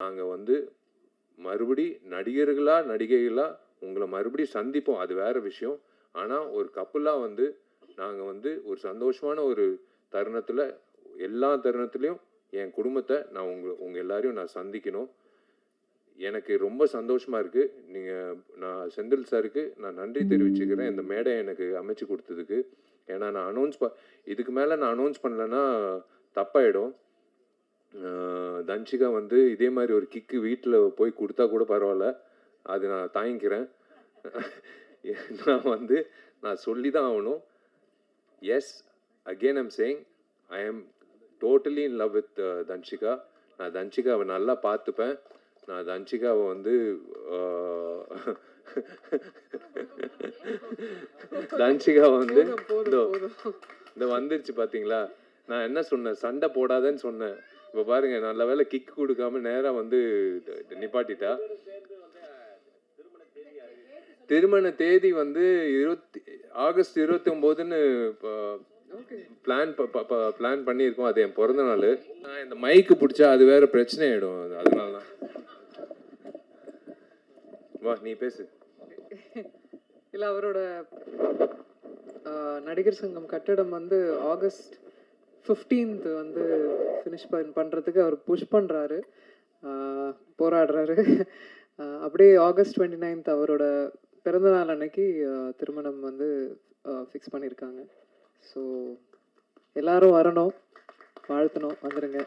நாங்கள் வந்து மறுபடி நடிகர்களா நடிகைகளா உங்களை மறுபடியும் சந்திப்போம், அது வேற விஷயம். ஆனால் ஒரு கப்புலாக வந்து நாங்கள் வந்து ஒரு சந்தோஷமான ஒரு தருணத்தில் எல்லா தருணத்துலேயும் என் குடும்பத்தை நான் உங்கள் எல்லாரையும் நான் சந்திக்கணும். எனக்கு ரொம்ப சந்தோஷமாக இருக்குது. நான் செந்தில் சாருக்கு நான் நன்றி தெரிவிச்சுக்கிறேன் இந்த மேடை எனக்கு அமைச்சு கொடுத்ததுக்கு. ஏன்னா நான் இதுக்கு மேலே நான் அனௌன்ஸ் பண்ணலைன்னா தப்பாயிடும். தன்ஷிகா வந்து இதே மாதிரி ஒரு கிக்கு வீட்டில் போய் கொடுத்தா கூட பரவாயில்ல, அது நான் தாங்கிக்கிறேன். நான் சொல்லி தான் ஆகணும். Yes, again I'm saying I am totally in love with Dhanshika. நான் தன்ஷிகாவை நல்லா பார்த்துப்பேன். நான் தன்ஷிகாவை வந்து தன்ஷிகாவை வந்து இந்த வந்துருச்சு பார்த்தீங்களா, நான் என்ன சொன்னேன், சண்டை போடாதேன்னு சொன்னேன். இப்போ பாருங்க, நல்ல வேலை கிக் கொடுக்காம நேராக வந்து நிப்பாட்டிட்டா. திருமண தேதி வந்து ஆகஸ்ட் 29ன்னு பிளான் பண்ணியிருக்கோம். அது என் பிறந்த நாள். நான் இந்த மைக்கு பிடிச்சா அது வேற பிரச்சனை ஆயிடும், அதனால தான். வா, நீ பேசு. இல்லை, அவரோட நடிகர் சங்கம் கட்டடம் வந்து ஆகஸ்ட் 15th வந்து ஃபினிஷ் பண்ணுறதுக்கு அவர் புஷ் பண்ணுறாரு, போராடுறாரு. அப்படியே ஆகஸ்ட் 29th அவரோட பிறந்தநாள் அன்னைக்கு திருமணம் வந்து ஃபிக்ஸ் பண்ணியிருக்காங்க. ஸோ எல்லாரும் வரணும், வாழ்த்தணும், வந்துடுங்க.